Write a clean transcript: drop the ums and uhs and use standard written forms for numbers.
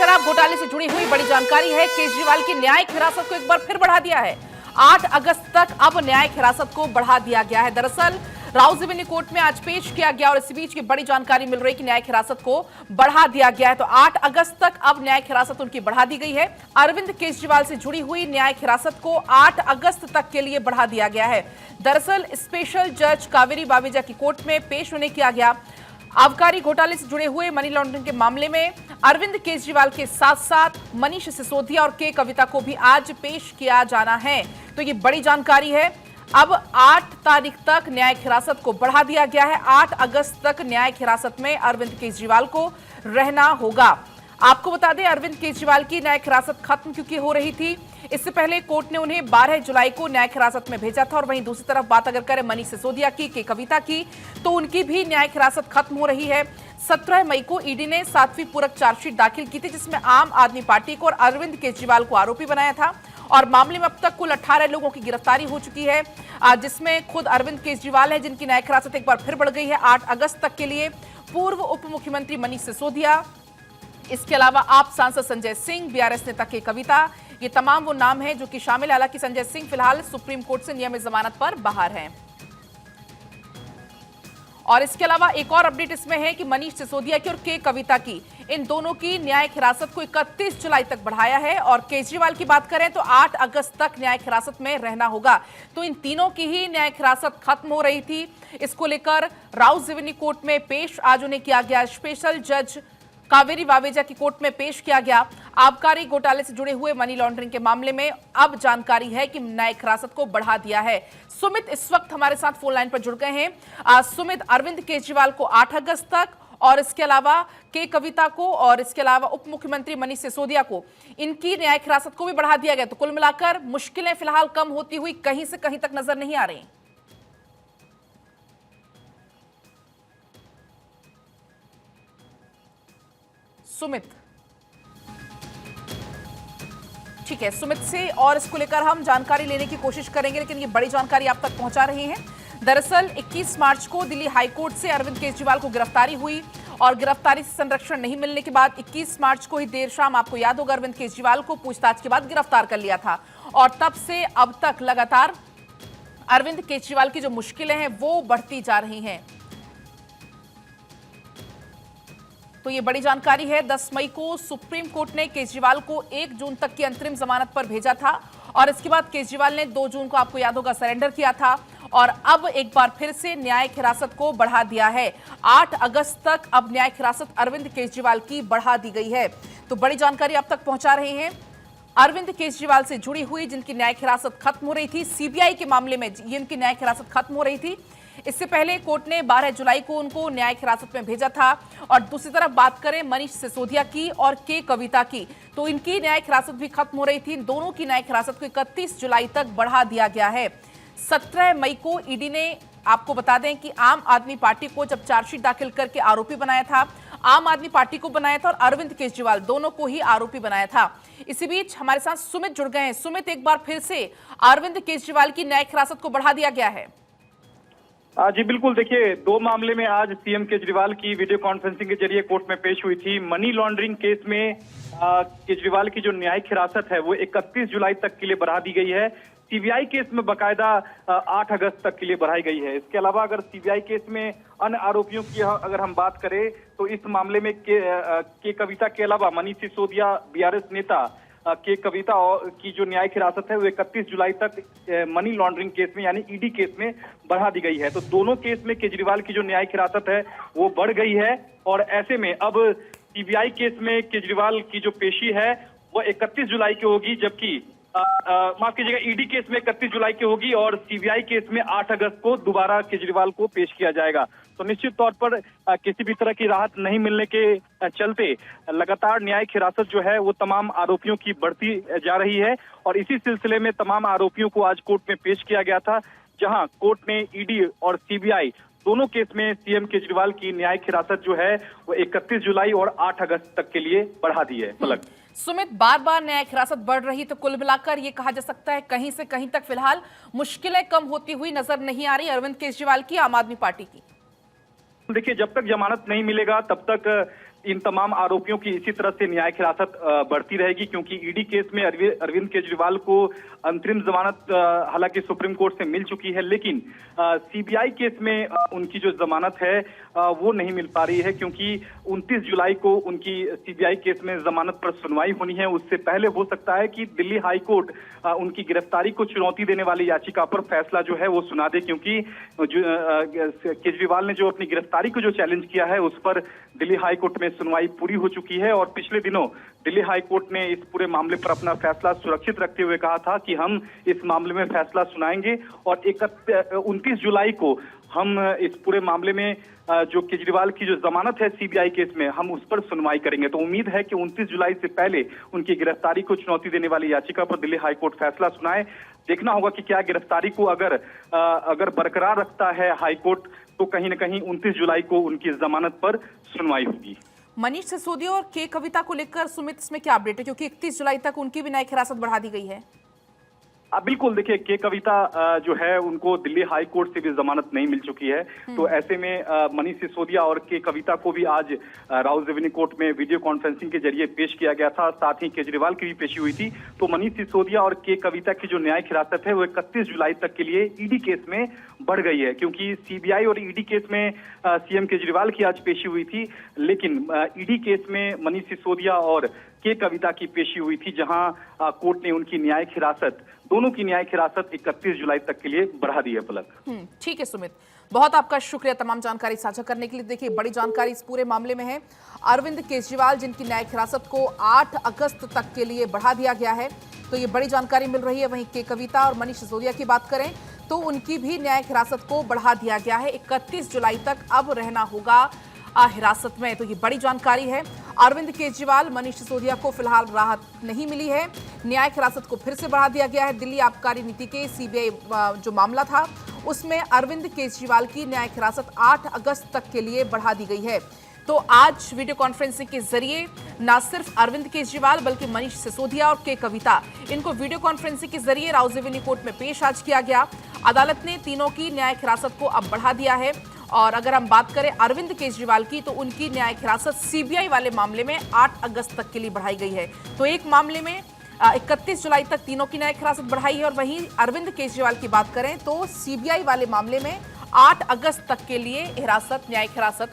शराब घोटाले से जुड़ी हुई बड़ी जानकारी है। केजरीवाल की न्यायिक हिरासत को एक बार फिर बढ़ा दिया है। 8 अगस्त तक अब न्यायिक हिरासत को बढ़ा दिया गया है। दरअसल राउज़ेवेन्यू कोर्ट में आज पेश किया गया और इसी बीच की बड़ी जानकारी मिल रही है कि न्यायिक हिरासत को बढ़ा दिया गया है। तो 8 अगस्त तक अब न्यायिक हिरासत उनकी बढ़ा दी गई है। अरविंद केजरीवाल से जुड़ी हुई न्यायिक हिरासत को 8 अगस्त तक के लिए बढ़ा दिया गया है। दरअसल स्पेशल जज कावेरी बावेजा की कोर्ट में पेश होने किया गया। आबकारी घोटाले से जुड़े हुए मनी लॉन्ड्रिंग के मामले में अरविंद केजरीवाल के साथ साथ मनीष सिसोदिया और के कविता को भी आज पेश किया जाना है। तो ये बड़ी जानकारी है। अब 8 तारीख तक न्यायिक हिरासत को बढ़ा दिया गया है। 8 अगस्त तक न्यायिक हिरासत में अरविंद केजरीवाल को रहना होगा। आपको बता दें, अरविंद केजरीवाल की न्यायिक हिरासत खत्म क्योंकि हो रही थी। इससे पहले कोर्ट ने उन्हें 12 जुलाई को न्यायिक हिरासत में भेजा था और वहीं दूसरी तरफ बात अगर करें मनीष सिसोदिया की, के कविता की, तो उनकी भी न्यायिक हिरासत खत्म हो रही है। 17 मई को ईडी ने 7वीं पूरक चार्जशीट दाखिल की थी, जिसमें आम आदमी पार्टी को और अरविंद केजरीवाल को आरोपी बनाया था और मामले में अब तक कुल 18 लोगों की गिरफ्तारी हो चुकी है, जिसमें खुद अरविंद केजरीवाल है जिनकी न्यायिक हिरासत एक बार फिर बढ़ गई है 8 अगस्त तक के लिए। पूर्व उप मुख्यमंत्री मनीष सिसोदिया, इसके अलावा आप सांसद संजय सिंह, बीआरएस नेता के कविता, ये तमाम वो नाम हैं जो कि शामिल है। हालांकि संजय सिंह फिलहाल सुप्रीम कोर्ट से नियमित जमानत पर बाहर हैं। और इसके अलावा एक और अपडेट इसमें है कि मनीष सिसोदिया की और के कविता की, इन दोनों की न्यायिक हिरासत को 31 जुलाई तक बढ़ाया है। और केजरीवाल की बात करें तो 8 अगस्त तक न्यायिक हिरासत में रहना होगा। तो इन तीनों की ही न्यायिक हिरासत खत्म हो रही थी। इसको लेकर राउज़ेवेन्यू कोर्ट में पेश आज उन्हें किया गया। स्पेशल जज कावेरी बावेजा की कोर्ट में पेश किया गया। आबकारी घोटाले से जुड़े हुए मनी लॉन्ड्रिंग के मामले में अब जानकारी है कि न्यायिक हिरासत को बढ़ा दिया है। सुमित इस वक्त हमारे साथ फोन लाइन पर जुड़ गए हैं। सुमित, अरविंद केजरीवाल को 8 अगस्त तक और इसके अलावा के कविता को और इसके अलावा उप मुख्यमंत्री मनीष सिसोदिया को, इनकी न्यायिक हिरासत को भी बढ़ा दिया गया। तो कुल मिलाकर मुश्किलें फिलहाल कम होती हुई कहीं से कहीं तक नजर नहीं आ रही। सुमित, ठीक है, सुमित से और इसको लेकर हम जानकारी लेने की कोशिश करेंगे, लेकिन ये बड़ी जानकारी आप तक पहुंचा रहे हैं। दरअसल 21 मार्च को दिल्ली हाईकोर्ट से अरविंद केजरीवाल को गिरफ्तारी हुई और गिरफ्तारी से संरक्षण नहीं मिलने के बाद 21 मार्च को ही देर शाम, आपको याद होगा, अरविंद केजरीवाल को पूछताछ के बाद गिरफ्तार कर लिया था। और तब से अब तक लगातार अरविंद केजरीवाल की जो मुश्किलें हैं वो बढ़ती जा रही हैं। तो ये बड़ी जानकारी है। 10 मई को सुप्रीम कोर्ट ने केजरीवाल को 1 जून तक की अंतरिम जमानत पर भेजा था और इसके बाद केजरीवाल ने 2 जून को, आपको याद होगा, सरेंडर किया था और अब एक बार फिर से न्यायिक हिरासत को बढ़ा दिया है। 8 अगस्त तक अब न्यायिक हिरासत अरविंद केजरीवाल की बढ़ा दी गई है। तो बड़ी जानकारी आप तक पहुंचा रहे हैं। अरविंद केजरीवाल से जुड़ी हुई जिनकी न्यायिक हिरासत खत्म हो रही थी, सीबीआई के मामले में जिनकी न्यायिक हिरासत खत्म हो रही थी, इससे पहले कोर्ट ने 12 जुलाई को उनको न्यायिक हिरासत में भेजा था। और दूसरी तरफ बात करें मनीष सिसोदिया की और के कविता की, तो इनकी न्यायिक हिरासत भी खत्म हो रही थी। इन दोनों की न्यायिक हिरासत को 31 जुलाई तक बढ़ा दिया गया है। 17 मई को ईडी ने, आपको बता दें कि आम आदमी पार्टी को जब चार्जशीट दाखिल करके आरोपी बनाया था, आम आदमी पार्टी को बनाया था और अरविंद केजरीवाल दोनों को ही आरोपी बनाया था। इसी बीच हमारे साथ सुमित जुड़ गए हैं। सुमित, एक बार फिर से अरविंद केजरीवाल की न्यायिक हिरासत को बढ़ा दिया गया है। जी बिल्कुल, देखिए, 2 मामले में आज सीएम केजरीवाल की वीडियो कॉन्फ्रेंसिंग के जरिए कोर्ट में पेश हुई थी। मनी लॉन्ड्रिंग केस में केजरीवाल की जो न्यायिक हिरासत है वो 31 जुलाई तक के लिए बढ़ा दी गई है। सीबीआई केस में बकायदा 8 अगस्त तक के लिए बढ़ाई गई है। इसके अलावा अगर सीबीआई केस में अन्य आरोपियों की अगर हम बात करें तो इस मामले में के कविता के अलावा मनीष सिसोदिया, बीआरएस नेता के कविता की जो न्यायिक हिरासत है वो 31 जुलाई तक मनी लॉन्ड्रिंग केस में यानी ईडी केस में बढ़ा दी गई है। तो दोनों केस में केजरीवाल की जो न्यायिक हिरासत है वो बढ़ गई है और ऐसे में अब सीबीआई केस में केजरीवाल की जो पेशी है वो 31 जुलाई की होगी, जबकि माफ कीजिएगा, ईडी केस में 31 जुलाई की होगी और सीबीआई केस में 8 अगस्त को दोबारा केजरीवाल को पेश किया जाएगा। तो निश्चित तौर पर किसी भी तरह की राहत नहीं मिलने के चलते लगातार न्यायिक हिरासत जो है वो तमाम आरोपियों की बढ़ती जा रही है और इसी सिलसिले में तमाम आरोपियों को आज कोर्ट में पेश किया गया था, जहां कोर्ट ने ईडी और सीबीआई दोनों केस में सीएम केजरीवाल की न्यायिक हिरासत जो है वो 31 जुलाई और 8 अगस्त तक के लिए बढ़ा दी है। पलक सुमित, बार बार न्यायिक हिरासत बढ़ रही, तो कुल मिलाकर ये कहा जा सकता है कहीं से कहीं तक फिलहाल मुश्किलें कम होती हुई नजर नहीं आ रही अरविंद केजरीवाल की, आम आदमी पार्टी की। देखिए, जब तक जमानत नहीं मिलेगा तब तक इन तमाम आरोपियों की इसी तरह से न्यायिक हिरासत बढ़ती रहेगी, क्योंकि ईडी केस में अरविंद केजरीवाल को अंतरिम जमानत हालांकि सुप्रीम कोर्ट से मिल चुकी है, लेकिन सीबीआई केस में उनकी जो जमानत है वो नहीं मिल पा रही है, क्योंकि 29 जुलाई को उनकी सीबीआई केस में जमानत पर सुनवाई होनी है। उससे पहले हो सकता है कि दिल्ली हाई कोर्ट उनकी गिरफ्तारी को चुनौती देने वाली याचिका पर फैसला जो है वो सुना दे, क्योंकि केजरीवाल ने जो अपनी गिरफ्तारी को जो चैलेंज किया है उस पर दिल्ली हाई कोर्ट में सुनवाई पूरी हो चुकी है। और पिछले दिनों दिल्ली हाई कोर्ट ने इस पूरे मामले पर अपना फैसला सुरक्षित रखते हुए कहा था कि हम इस मामले में फैसला सुनाएंगे और 29 जुलाई को हम इस पूरे मामले में जो केजरीवाल की जो जमानत है सीबीआई केस में, हम उस पर सुनवाई करेंगे। तो उम्मीद है कि 29 जुलाई से पहले उनकी गिरफ्तारी को चुनौती देने वाली याचिका पर दिल्ली हाई कोर्ट फैसला सुनाए। देखना होगा कि क्या गिरफ्तारी को अगर बरकरार रखता है हाई कोर्ट, तो कहीं न कहीं 29 जुलाई को उनकी जमानत पर सुनवाई होगी। मनीष सिसोदिया और के कविता को लेकर सुमित, इसमें क्या अपडेट है, क्योंकि 31 जुलाई तक उनकी भी न्यायिक हिरासत बढ़ा दी गई है? बिल्कुल, देखिए के कविता जो है उनको दिल्ली हाई कोर्ट से भी जमानत नहीं मिल चुकी है, तो ऐसे में मनीष सिसोदिया और के कविता को भी आज राउज रेवेन्यू कोर्ट में वीडियो कॉन्फ्रेंसिंग के जरिए पेश किया गया था। साथ ही केजरीवाल की भी पेशी हुई थी। तो मनीष सिसोदिया और के कविता की जो न्यायिक हिरासत है वो 31 जुलाई तक के लिए ईडी केस में बढ़ गई है, क्योंकि सीबीआई और ईडी केस में सीएम केजरीवाल की आज पेशी हुई थी, लेकिन ईडी केस में मनीष सिसोदिया और के कविता की पेशी हुई थी, जहां कोर्ट ने उनकी न्यायिक हिरासत, दोनों की न्यायिक हिरासत 31 जुलाई तक के लिए बढ़ा दी है। पलक, ठीक है सुमित, बहुत आपका शुक्रिया तमाम जानकारी साझा करने के लिए। देखिए, बड़ी जानकारी इस पूरे मामले में है। अरविंद केजरीवाल जिनकी न्यायिक हिरासत को 8 अगस्त तक के लिए बढ़ा दिया गया है, तो ये बड़ी जानकारी मिल रही है। वहीं के कविता और मनीष सिसोदिया की बात करें तो उनकी भी न्यायिक हिरासत को बढ़ा दिया गया है। 31 जुलाई तक अब रहना होगा हिरासत में, तो ये बड़ी जानकारी है। अरविंद केजरीवाल, मनीष सिसोदिया को फिलहाल राहत नहीं मिली है। न्यायिक हिरासत को फिर से बढ़ा दिया गया है। दिल्ली आबकारी नीति के सीबीआई जो मामला था उसमें अरविंद केजरीवाल की न्यायिक हिरासत 8 अगस्त तक के लिए बढ़ा दी गई है। तो आज वीडियो कॉन्फ्रेंसिंग के जरिए न सिर्फ अरविंद केजरीवाल बल्कि मनीष सिसोदिया और के कविता, इनको वीडियो कॉन्फ्रेंसिंग के जरिए राउज रेवेन्यू कोर्ट में पेश आज किया गया। अदालत ने तीनों की न्यायिक हिरासत को अब बढ़ा दिया है। और अगर हम बात करें अरविंद केजरीवाल की, तो उनकी न्यायिक हिरासत सीबीआई वाले मामले में 8 अगस्त तक के लिए बढ़ाई गई है। तो एक मामले में 31 जुलाई तक तीनों की न्यायिक हिरासत बढ़ाई है, और वहीं अरविंद केजरीवाल की बात करें तो सीबीआई वाले मामले में 8 अगस्त तक के लिए न्यायिक हिरासत